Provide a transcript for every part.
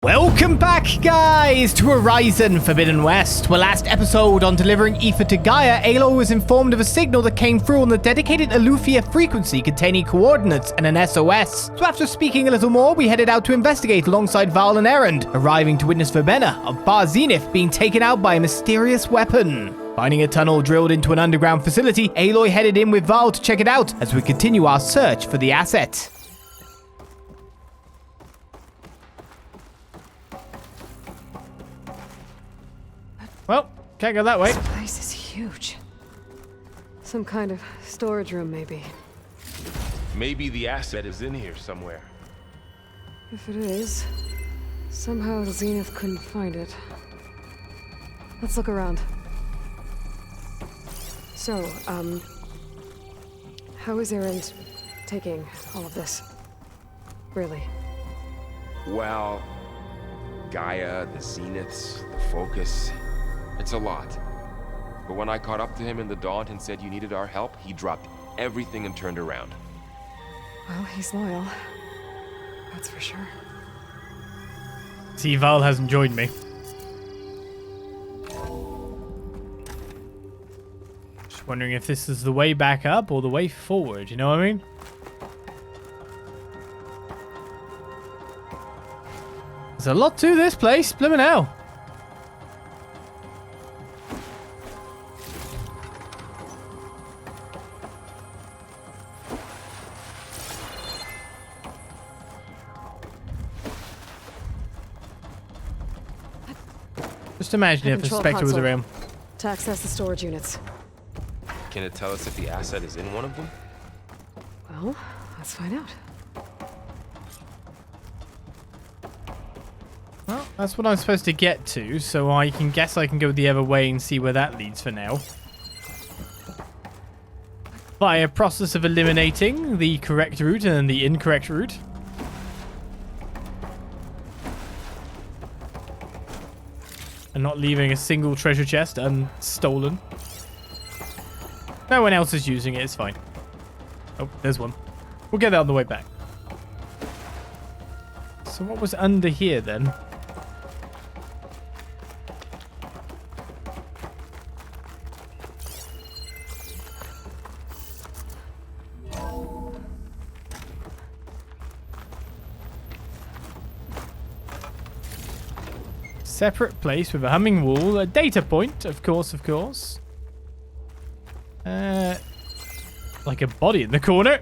Welcome back, guys, to Horizon Forbidden West. Well, last episode on delivering ether to Gaia, Aloy was informed of a signal that came through on the dedicated ELEUTHIA frequency containing coordinates and an SOS. So after speaking a little more, we headed out to investigate alongside Val and Erend, arriving to witness Verbena of Far Zenith being taken out by a mysterious weapon. Finding a tunnel drilled into an underground facility, Aloy headed in with Val to check it out as we continue our search for the asset. Well, can't go that way. This place is huge. Some kind of storage room, maybe. Maybe the asset is in here somewhere. If it is, somehow Zenith couldn't find it. Let's look around. So, how is Erend taking all of this? Really? Well, Gaia, the Zeniths, the Focus. It's a lot. But when I caught up to him in the Daunt and said you needed our help, he dropped everything and turned around. Well, he's loyal. That's for sure. See, Val hasn't joined me. Just wondering if this is the way back up or the way forward, you know what I mean? There's a lot to this place, blimmin' hell. Just imagine if the Spectre was around. To access the storage units. Can it tell us if the asset is in one of them? Well, let's find out. Well, that's what I'm supposed to get to, so I can guess I can go the other way and see where that leads for now. By a process of eliminating the correct route and the incorrect route. And not leaving a single treasure chest unstolen. No one else is using it, it's fine. Oh, there's one. We'll get that on the way back. So what was under here then? Separate place with a humming wall, a data point, of course. Like a body in the corner.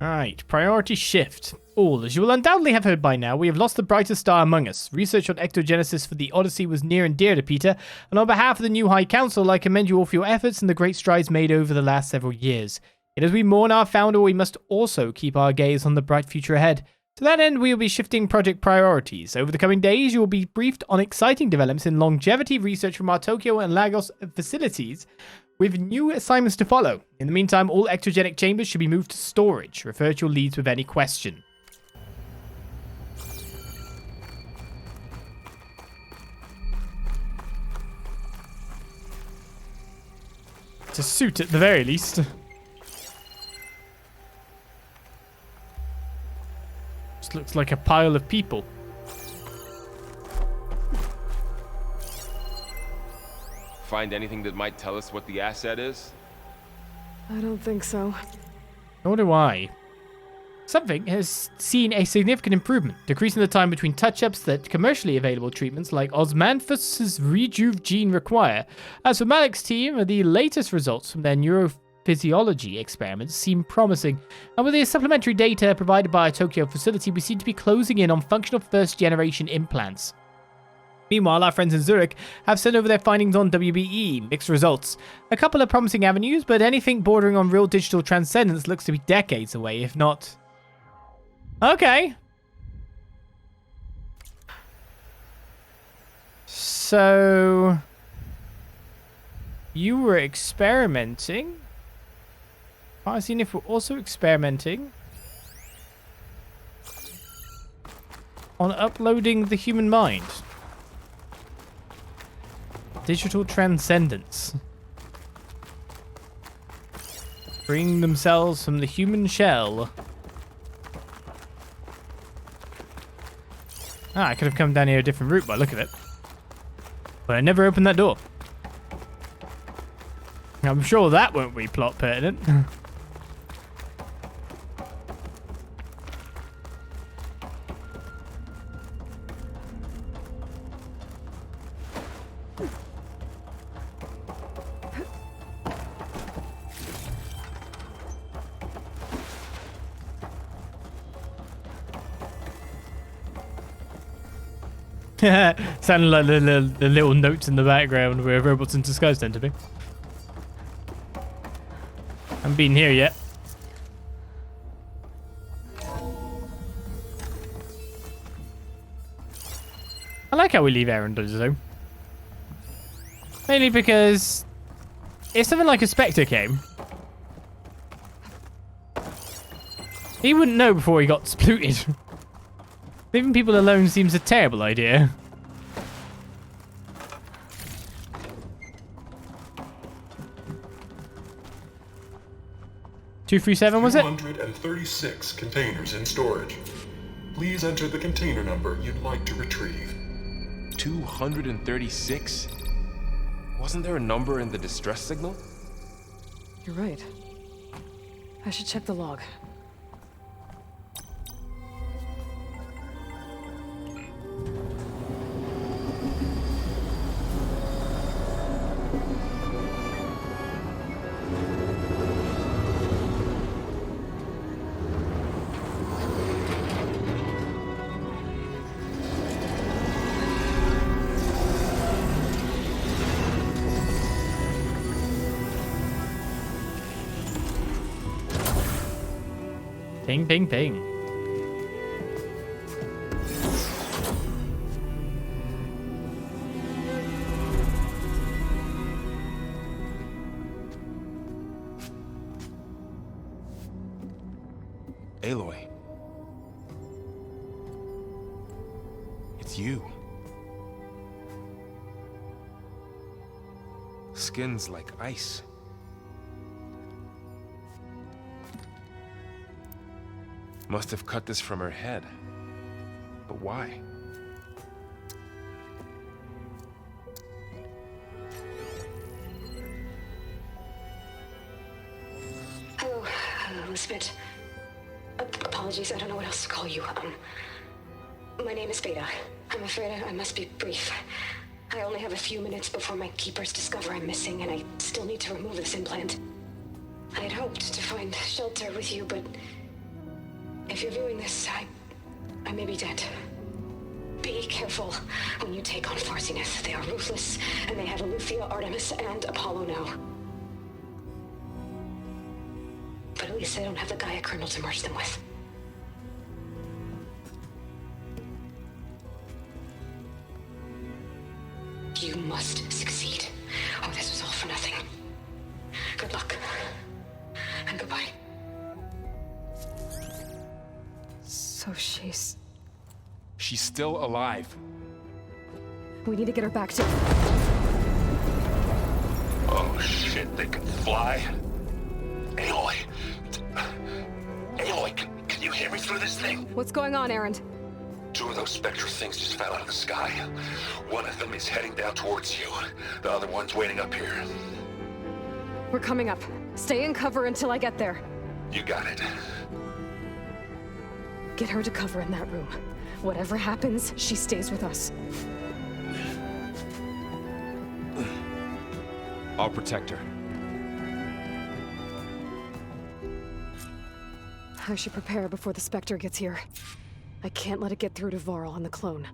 Alright, priority shift. All, as you will undoubtedly have heard by now, we have lost the brightest star among us. Research on ectogenesis for the Odyssey was near and dear to Peter, and on behalf of the new High Council, I commend you all for your efforts and the great strides made over the last several years. Yet as we mourn our founder, we must also keep our gaze on the bright future ahead. To that end, we will be shifting project priorities. Over the coming days, you will be briefed on exciting developments in longevity research from our Tokyo and Lagos facilities, with new assignments to follow. In the meantime, all ectogenic chambers should be moved to storage. Refer to your leads with any question. It's a suit at the very least. Looks like a pile of people. Find anything that might tell us what the asset is? I don't think so. Nor do I. Something has seen a significant improvement, decreasing the time between touch-ups that commercially available treatments like Osmanthus's Rejuve gene require. As for Malik's team, the latest results from their neurophysiology experiments seem promising, and with the supplementary data provided by a Tokyo facility, we seem to be closing in on functional first-generation implants. Meanwhile, our friends in Zurich have sent over their findings on WBE, mixed results. A couple of promising avenues, but anything bordering on real digital transcendence looks to be decades away, if not... Okay. So... you were experimenting? Far Zenith were also experimenting on uploading the human mind. Digital transcendence. Freeing themselves from the human shell. Ah, I could have come down here a different route by the look of it. But I never opened that door. I'm sure that won't be plot pertinent. Sounded like the little notes in the background where robots in disguise tend to be. I haven't been here yet. I like how we leave Aaron does though. Mainly because if something like a Spectre came, he wouldn't know before he got splooted. Leaving people alone seems a terrible idea. $237 was it? 236 containers in storage. Please enter the container number you'd like to retrieve. 236? Wasn't there a number in the distress signal? You're right. I should check the log. Ping, ping, ping. Aloy. It's you. Skin's like ice. Must have cut this from her head. But why? Hello, Elizabeth. Apologies, I don't know what else to call you. My name is Beta. I'm afraid I must be brief. I only have a few minutes before my keepers discover I'm missing, and I still need to remove this implant. I had hoped to find shelter with you, but if you're viewing this, I may be dead. Be careful when you take on Far Zenith. They are ruthless, and they have ELEUTHIA, Artemis, and Apollo now. But at least they don't have the Gaia kernel to merge them with. You must succeed, or this was all for nothing. Good luck, and goodbye. So she's... She's still alive. We need to get her back to... Oh shit, they can fly? Aloy! Aloy, can you hear me through this thing? What's going on, Aaron? Two of those spectral things just fell out of the sky. One of them is heading down towards you. The other one's waiting up here. We're coming up. Stay in cover until I get there. You got it. Get her to cover in that room. Whatever happens, she stays with us. I'll protect her. I should prepare before the Spectre gets here. I can't let it get through to Varl and the clone.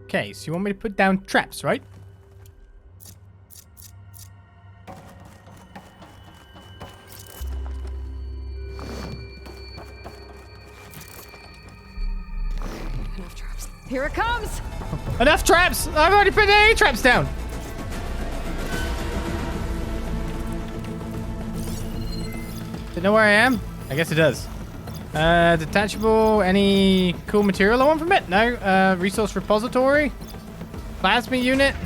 Okay, so you want me to put down traps, right? Enough traps. Here it comes! Enough traps! I've already put 8 traps down! Does it know where I am? I guess it does. Detachable, any cool material I want from it? No. Resource repository? Plasma unit?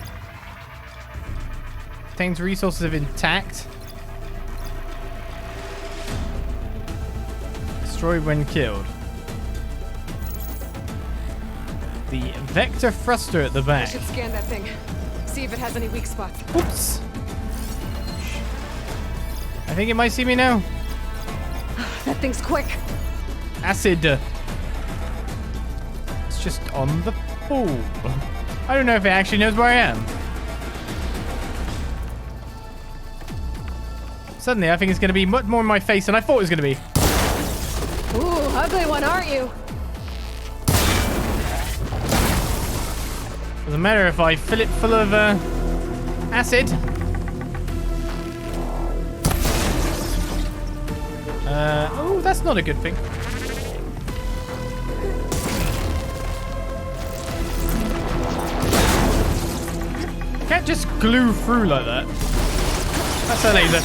Contains resources of intact. Destroyed when killed. the vector thruster at the I back. should scan that thing. See if it has any weak spots. Oops. I think it might see me now. That thing's quick. Acid. It's just on the pool. I don't know if it actually knows where I am. Suddenly, I think it's going to be much more in my face than I thought it was going to be. Ooh, ugly one, aren't you? Doesn't matter if I fill it full of acid. Oh, that's not a good thing. Can't just glue through like that. That's a laser.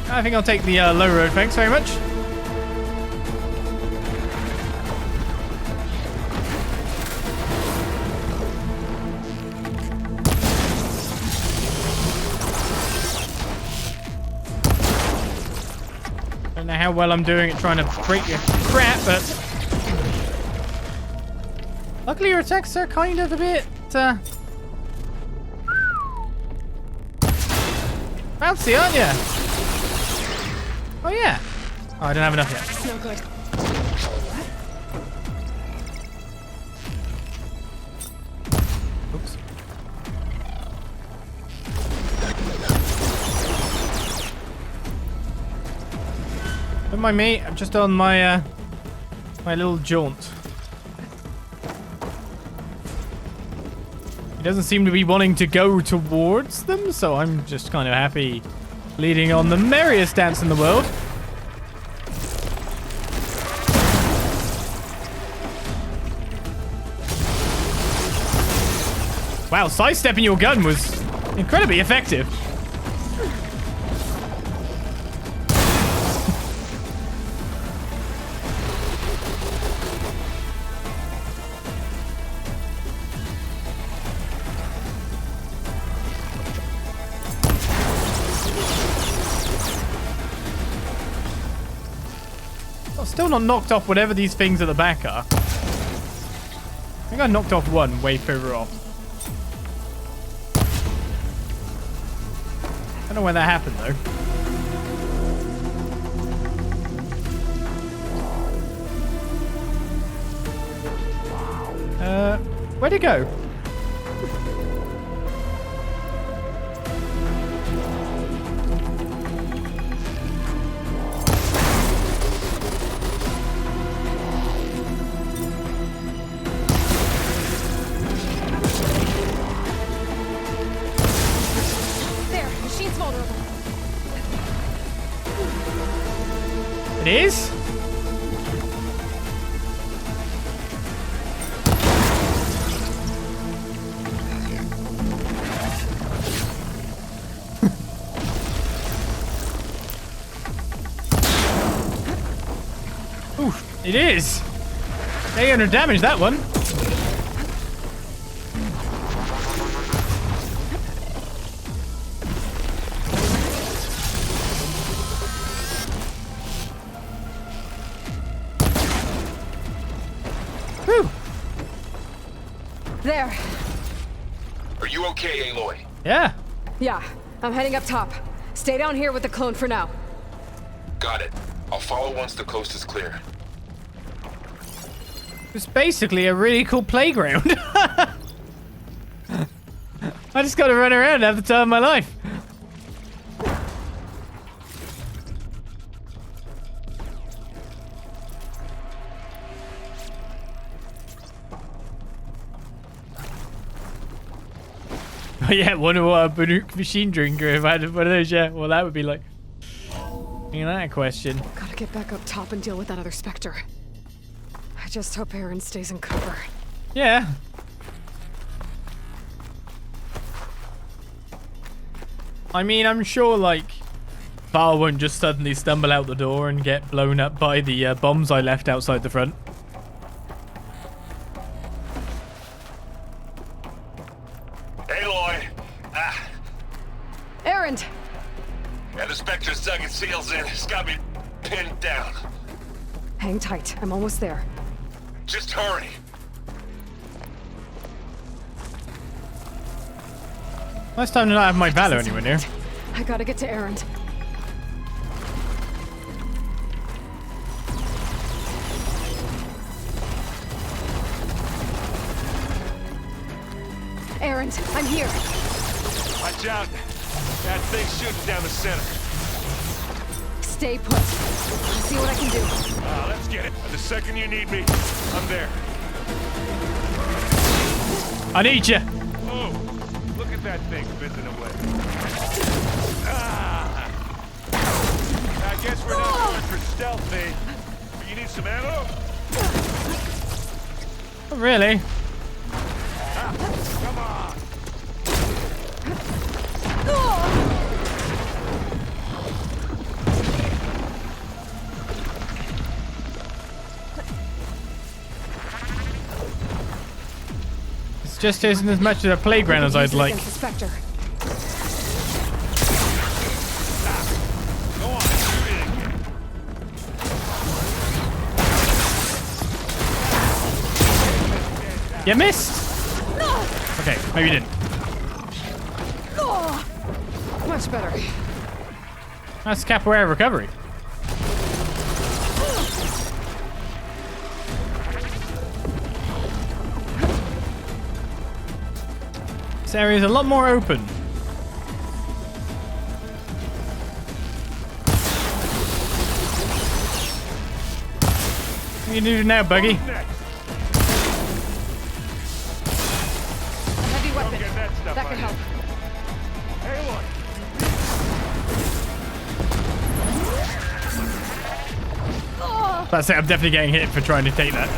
I think I'll take the low road, thanks very much. Don't know how well I'm doing at trying to break your crap, but luckily your attacks are kind of a bit bouncy, aren't you? Oh yeah. Oh, I don't have enough yet. It's no good. Oops. Don't mind me. I'm just on my my little jaunt. He doesn't seem to be wanting to go towards them, so I'm just kind of happy leading on the merriest dance in the world. Wow, sidestepping your gun was incredibly effective. Still not knocked off whatever these things at the back are. I think I knocked off one way further off. I don't know when that happened though. Where'd it go? It is? Oof, it is. 800 damage, that one. There. Are you okay, Aloy? Yeah. Yeah, I'm heading up top. Stay down here with the clone for now. Got it. I'll follow once the coast is clear. It's basically a really cool playground. I just gotta run around and have the time of my life. Oh yeah, wonder what a Banuk machine drinker if I had one of those, yeah. Well, that would be like... Ain't that a question? Gotta get back up top and deal with that other Spectre. I just hope Aaron stays in cover. Yeah. I mean, I'm sure, like, Val won't just suddenly stumble out the door and get blown up by the bombs I left outside the front. Errand! And the Spectre's dug its heels in. It's got me pinned down. Hang tight. I'm almost there. Just hurry. Last time to not have my Valor anywhere near. I gotta get to Errand. Errand, I'm here. Watch out. That thing's shooting down the center. Stay put. I'll see what I can do. Let's get it. The second you need me, I'm there. I need you. Oh, look at that thing fizzing away. I guess we're not going for stealthy. But you need some ammo? Not really. Come on. This just isn't as much of a playground as I'd like. The Spectre. Go on, shoot it again. You missed. Okay, maybe you didn't. Much better. That's capoeira recovery. This area is a lot more open. What are you doing now, Buggy? A heavy weapon. Get that stuff That on could you. help. Aloy. That's it, I'm definitely getting hit for trying to take that.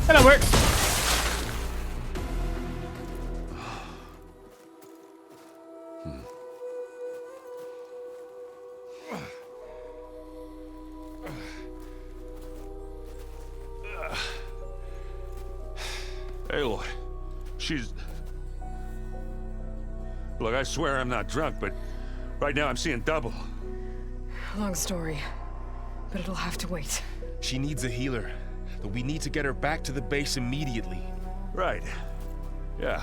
And that works. Aloy. She's... Look, I swear I'm not drunk, but right now I'm seeing double. Long story, but it'll have to wait. She needs a healer, but we need to get her back to the base immediately. Right. Yeah.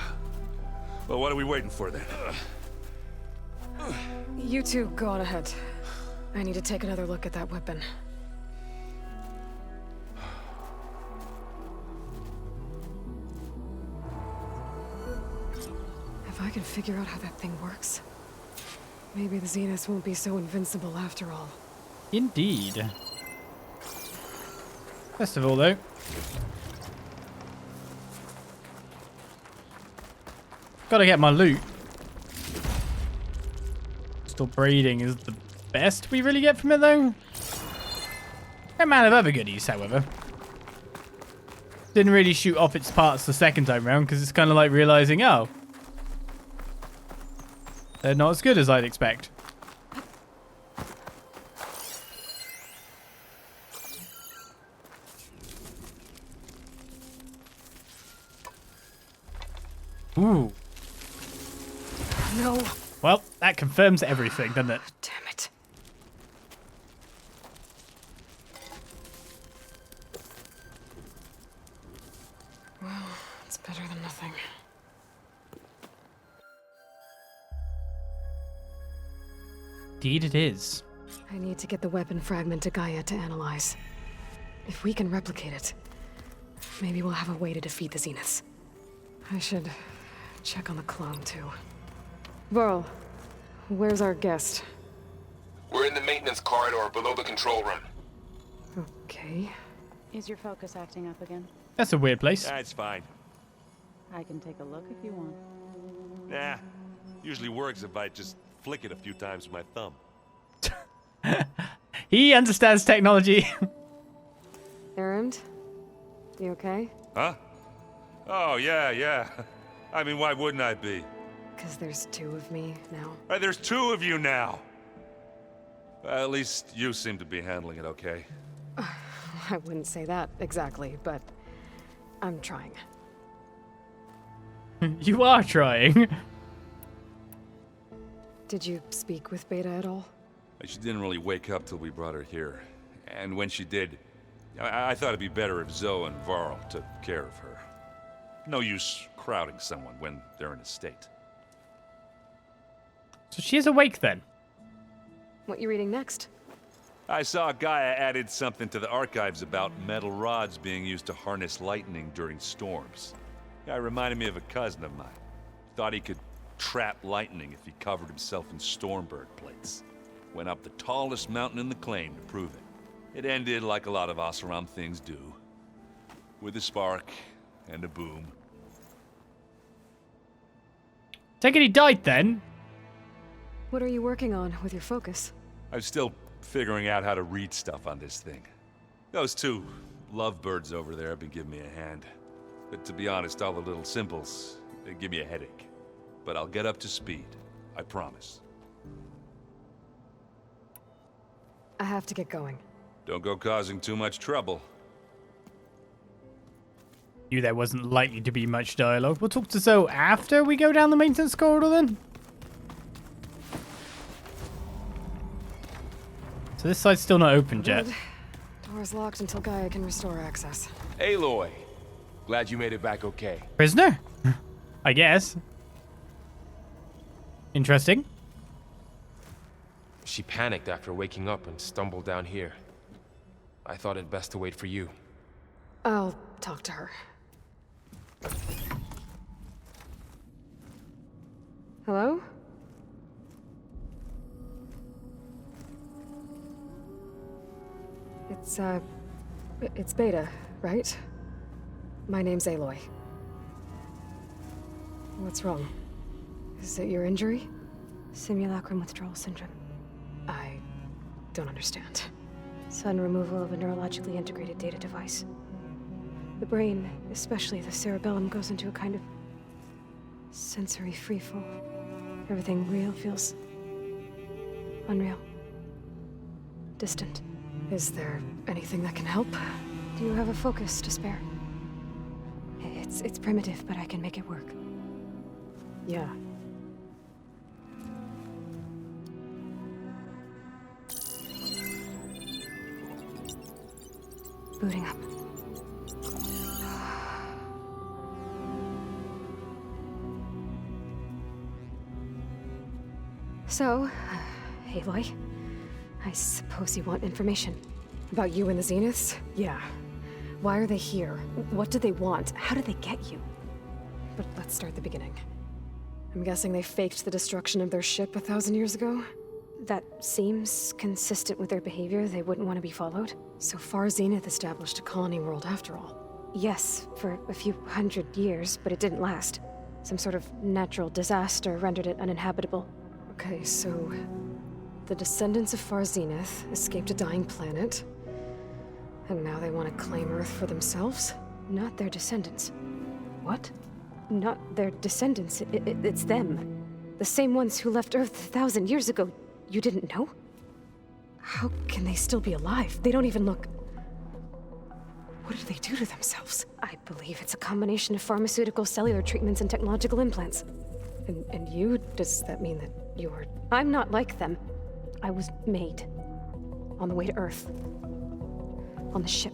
Well, what are we waiting for then? You two go on ahead. I need to take another look at that weapon. If I can figure out how that thing works, maybe the Zeniths won't be so invincible after all. Indeed. First of all, though, gotta get my loot. Still breeding is the best we really get from it, though. No amount of other goodies, however. Didn't really shoot off its parts the second time round because it's kind of like realizing, oh, they're not as good as I'd expect. Ooh. No. Well, that confirms everything, doesn't it? Damn it. Well, it's better than nothing. Indeed it is. I need to get the weapon fragment to Gaia to analyze. If we can replicate it, maybe we'll have a way to defeat the Zeniths. I should check on the clone, too. Varl, where's our guest? We're in the maintenance corridor below the control room. Okay. Is your focus acting up again? That's a weird place. That's fine. I can take a look if you want. Nah. Usually works if I just flick it a few times with my thumb. He understands technology. Errand? You okay? Huh? Oh, yeah. I mean, why wouldn't I be? Because there's two of me now. There's two of you now. At least you seem to be handling it okay. I wouldn't say that exactly, but I'm trying. You are trying. Did you speak with Beta at all? She didn't really wake up till we brought her here. And when she did, I thought it'd be better if Zoe and Varl took care of her. No use crowding someone when they're in a state. So she is awake then. What you reading next? I saw Gaia added something to the archives about metal rods being used to harness lightning during storms. Guy reminded me of a cousin of mine. Thought he could trap lightning if he covered himself in Stormbird plates. Went up the tallest mountain in the claim to prove it. It ended like a lot of Oseram things do. With a spark and a boom. Take it he died then. What are you working on with your focus? I'm still figuring out how to read stuff on this thing. Those two lovebirds over there have been giving me a hand. But to be honest, all the little symbols, they give me a headache. But I'll get up to speed. I promise. I have to get going. Don't go causing too much trouble. Knew there wasn't likely to be much dialogue. We'll talk to Zoe after we go down the maintenance corridor then. So this side's still not open yet. Good. Door's locked until Gaia can restore access. Aloy, glad you made it back okay. Prisoner? I guess. Interesting. She panicked after waking up and stumbled down here. I thought it best to wait for you. I'll talk to her. Hello? It's Beta, right? My name's Aloy. What's wrong? Is it your injury? Simulacrum withdrawal syndrome. I don't understand. Sudden removal of a neurologically integrated data device. The brain, especially the cerebellum, goes into a kind of sensory freefall. Everything real feels unreal. Distant. Is there anything that can help? Do you have a focus to spare? It's primitive, but I can make it work. Yeah. Booting up. So, Aloy, I suppose you want information. About you and the Zeniths? Yeah. Why are they here? What do they want? How did they get you? But let's start at the beginning. I'm guessing they faked the destruction of their ship 1,000 years ago? That seems consistent with their behavior. They wouldn't want to be followed. So Far Zenith established a colony world after all. Yes, for a few hundred years, but it didn't last. Some sort of natural disaster rendered it uninhabitable. Okay, so the descendants of Far Zenith escaped a dying planet, and now they want to claim Earth for themselves? Not their descendants. What? Not their descendants. It's them. The same ones who left Earth 1,000 years ago. You didn't know? How can they still be alive? They don't even look... What did they do to themselves? I believe it's a combination of pharmaceutical, cellular treatments, and technological implants. And you? Does that mean that you're... I'm not like them. I was made. On the way to Earth. On the ship.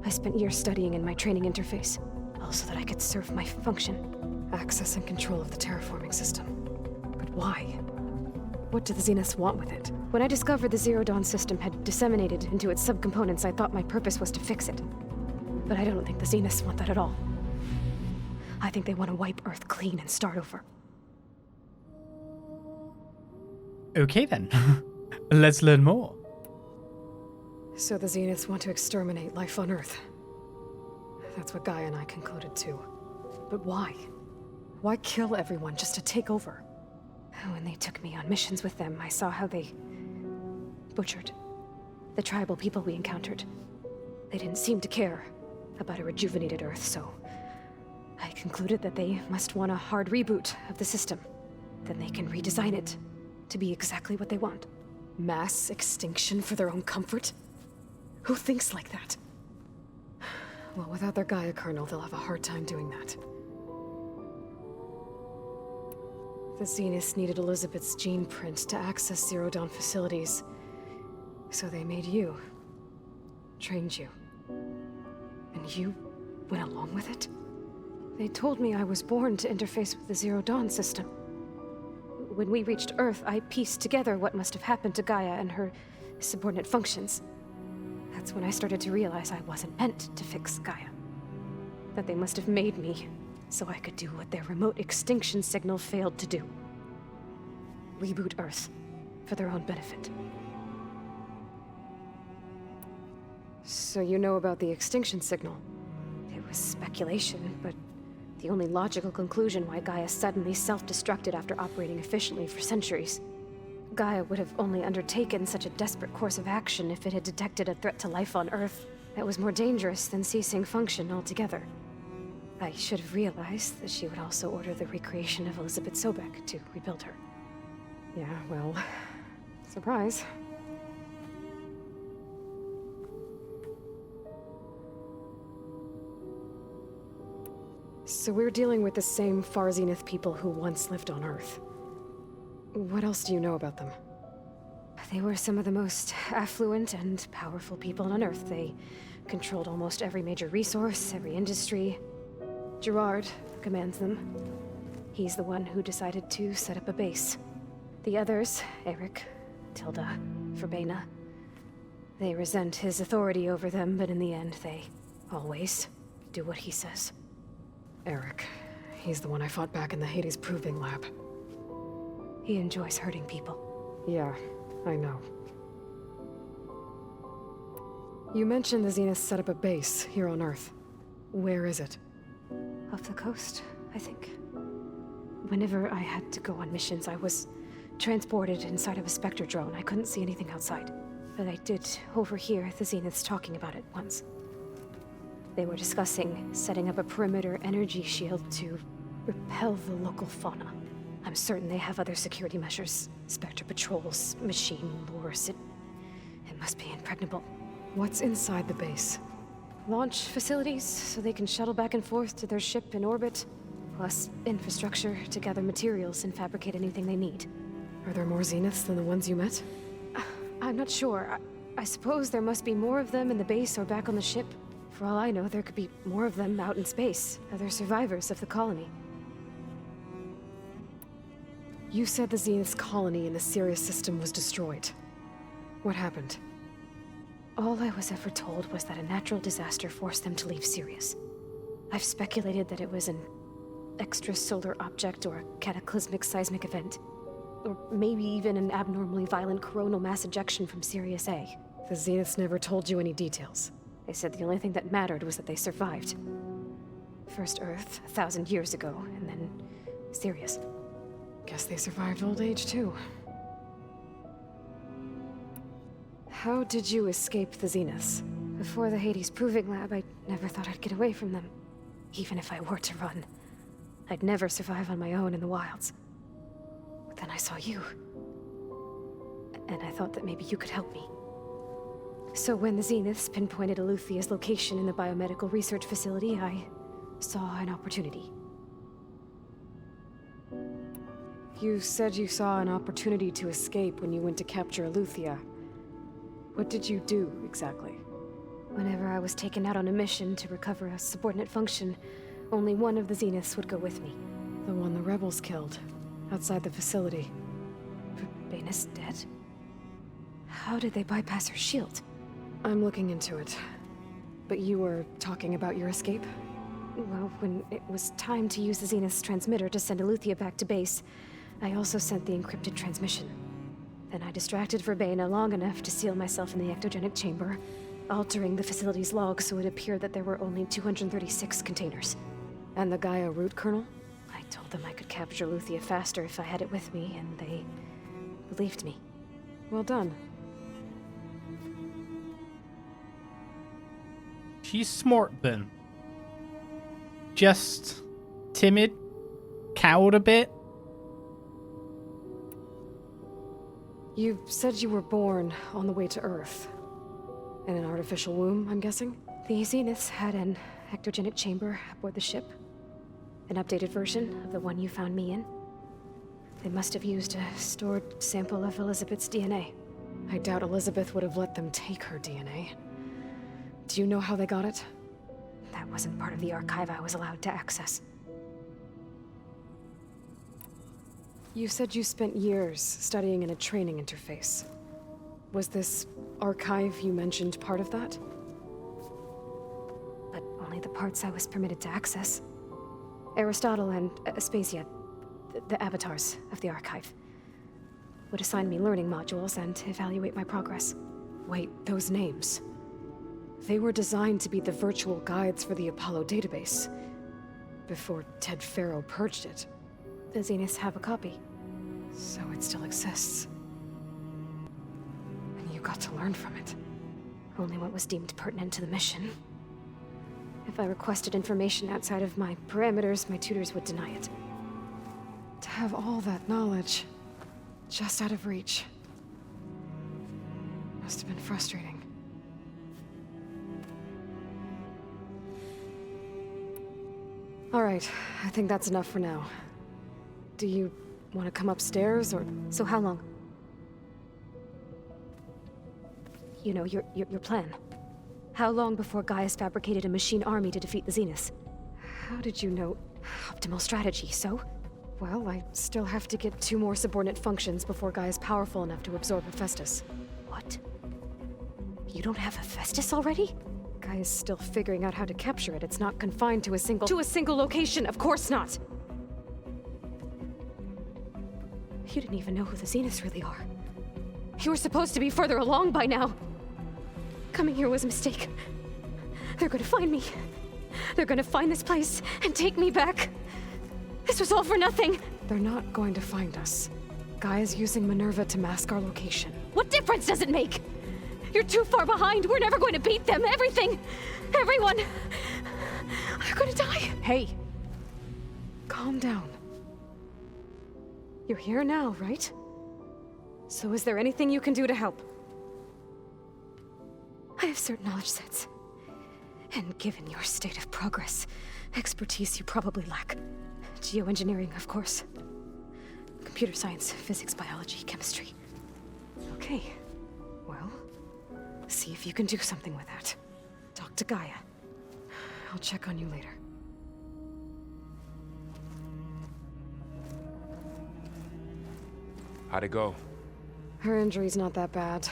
I spent years studying in my training interface, all so that I could serve my function. Access and control of the terraforming system. But why? What do the Zeniths want with it? When I discovered the Zero Dawn system had disseminated into its subcomponents, I thought my purpose was to fix it. But I don't think the Zeniths want that at all. I think they want to wipe Earth clean and start over. Okay then. Let's learn more. So the Zeniths want to exterminate life on Earth. That's what Gaia and I concluded too. But why? Why kill everyone just to take over? When they took me on missions with them, I saw how they butchered the tribal people we encountered. They didn't seem to care about a rejuvenated Earth, so I concluded that they must want a hard reboot of the system. Then they can redesign it to be exactly what they want. Mass extinction for their own comfort? Who thinks like that? Well, without their Gaia kernel, they'll have a hard time doing that. The Zeniths needed Elizabeth's gene print to access Zero Dawn facilities. So they made you. Trained you. And you went along with it? They told me I was born to interface with the Zero Dawn system. When we reached Earth, I pieced together what must have happened to Gaia and her subordinate functions. That's when I started to realize I wasn't meant to fix Gaia. That they must have made me so I could do what their remote extinction signal failed to do. Reboot Earth for their own benefit. So you know about the extinction signal? It was speculation, but the only logical conclusion why Gaia suddenly self-destructed after operating efficiently for centuries. Gaia would have only undertaken such a desperate course of action if it had detected a threat to life on Earth that was more dangerous than ceasing function altogether. I should have realized that she would also order the recreation of Elizabeth Sobek to rebuild her. Yeah, well, surprise. So we're dealing with the same Far Zenith people who once lived on Earth. What else do you know about them? They were some of the most affluent and powerful people on Earth. They controlled almost every major resource, every industry. Gerard commands them. He's the one who decided to set up a base. The others, Eric, Tilda, Verbena, they resent his authority over them, but in the end, they always do what he says. Eric. He's the one I fought back in the Hades Proving Lab. He enjoys hurting people. Yeah, I know. You mentioned the Zeniths set up a base here on Earth. Where is it? Off the coast, I think. Whenever I had to go on missions, I was transported inside of a Spectre drone. I couldn't see anything outside. But I did overhear the Zeniths talking about it once. They were discussing setting up a perimeter energy shield to repel the local fauna. I'm certain they have other security measures. Spectre patrols, machine lures. It must be impregnable. What's inside the base? Launch facilities, so they can shuttle back and forth to their ship in orbit. Plus infrastructure to gather materials and fabricate anything they need. Are there more Zeniths than the ones you met? I'm not sure. I suppose there must be more of them in the base or back on the ship. For all I know, there could be more of them out in space, other survivors of the colony. You said the Zenith's colony in the Sirius system was destroyed. What happened? All I was ever told was that a natural disaster forced them to leave Sirius. I've speculated that it was an extrasolar object or a cataclysmic seismic event. Or maybe even an abnormally violent coronal mass ejection from Sirius A. The Zeniths never told you any details. They said the only thing that mattered was that they survived. First Earth, 1,000 years ago, and then Sirius. Guess they survived old age, too. How did you escape the Zeniths? Before the Hades Proving Lab, I never thought I'd get away from them. Even if I were to run. I'd never survive on my own in the wilds. But then I saw you. And I thought that maybe you could help me. So when the Zeniths pinpointed ELEUTHIA's location in the biomedical research facility, I saw an opportunity. You said you saw an opportunity to escape when you went to capture ELEUTHIA. What did you do, exactly? Whenever I was taken out on a mission to recover a subordinate function, only one of the Zeniths would go with me. The one the rebels killed, outside the facility. Verbena's dead? How did they bypass her shield? I'm looking into it. But you were talking about your escape? Well, when it was time to use the Zenith's transmitter to send ELEUTHIA back to base, I also sent the encrypted transmission. Then I distracted Verbena long enough to seal myself in the ectogenic chamber, altering the facility's log so it appeared that there were only 236 containers. And the Gaia root kernel? I told them I could capture ELEUTHIA faster if I had it with me, and they believed me. Well done. She's smart then. Just timid, cowed a bit. You said you were born on the way to Earth. In an artificial womb, I'm guessing? The Zeniths had an ectogenic chamber aboard the ship. An updated version of the one you found me in. They must have used a stored sample of Elizabeth's DNA. I doubt Elizabeth would have let them take her DNA. Do you know how they got it? That wasn't part of the archive I was allowed to access. You said you spent years studying in a training interface. Was this archive you mentioned part of that? But only the parts I was permitted to access. Aristotle and Aspasia, the avatars of the archive, would assign me learning modules and evaluate my progress. Wait, those names. They were designed to be the virtual guides for the Apollo database. Before Ted Faro purged it. The Zeniths have a copy. So it still exists. And you got to learn from it. Only what was deemed pertinent to the mission. If I requested information outside of my parameters, my tutors would deny it. To have all that knowledge, just out of reach. Must have been frustrating. All right, I think that's enough for now. Do you want to come upstairs, or...? So how long? You know, your plan. How long before Gaia's fabricated a machine army to defeat the Zeniths? How did you know? Optimal strategy, so? Well, I still have to get 2 more subordinate functions before Gaia's powerful enough to absorb Hephaestus. What? You don't have Hephaestus already? Gaia's still figuring out how to capture it. It's not confined to a single location. Of course not! You didn't even know who the Zeniths really are. You were supposed to be further along by now. Coming here was a mistake. They're gonna find me. They're gonna find this place and take me back. This was all for nothing. They're not going to find us. Gaia's using Minerva to mask our location. What difference does it make? You're too far behind. We're never going to beat them. Everything, everyone, they're gonna die. Hey, calm down. You're here now, right? So is there anything you can do to help? I have certain knowledge sets. And given your state of progress, expertise you probably lack. Geoengineering, of course. Computer science, physics, biology, chemistry. Okay. Well, see if you can do something with that. Talk to Gaia. I'll check on you later. How'd it go? Her injury's not that bad,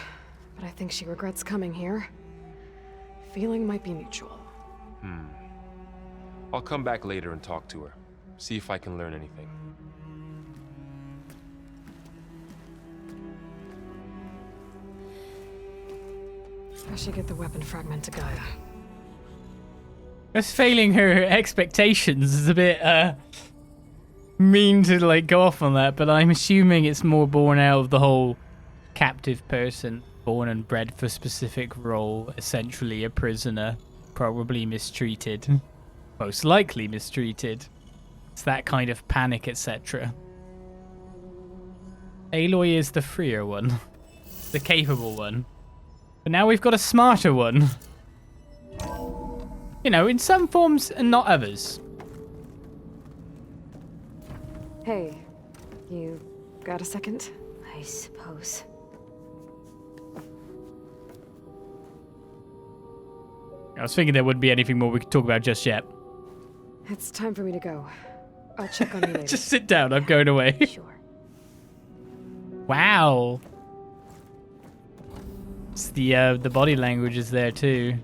but I think she regrets coming here. Feeling might be mutual. I'll come back later and talk to her. See if I can learn anything. I should get the weapon fragment to Gaia. Just failing her expectations is a bit mean to like go off on that, but I'm assuming it's more born out of the whole captive person, born and bred for specific role, essentially a prisoner, probably mistreated, most likely mistreated. It's that kind of panic, etc. Aloy is the freer one, the capable one, but now we've got a smarter one. You know, in some forms and not others. Hey, you got a second? I suppose. I was thinking there wouldn't be anything more we could talk about just yet. It's time for me to go. I'll check on you later. Just sit down, I'm going away. Sure. Wow. It's the body language is there too.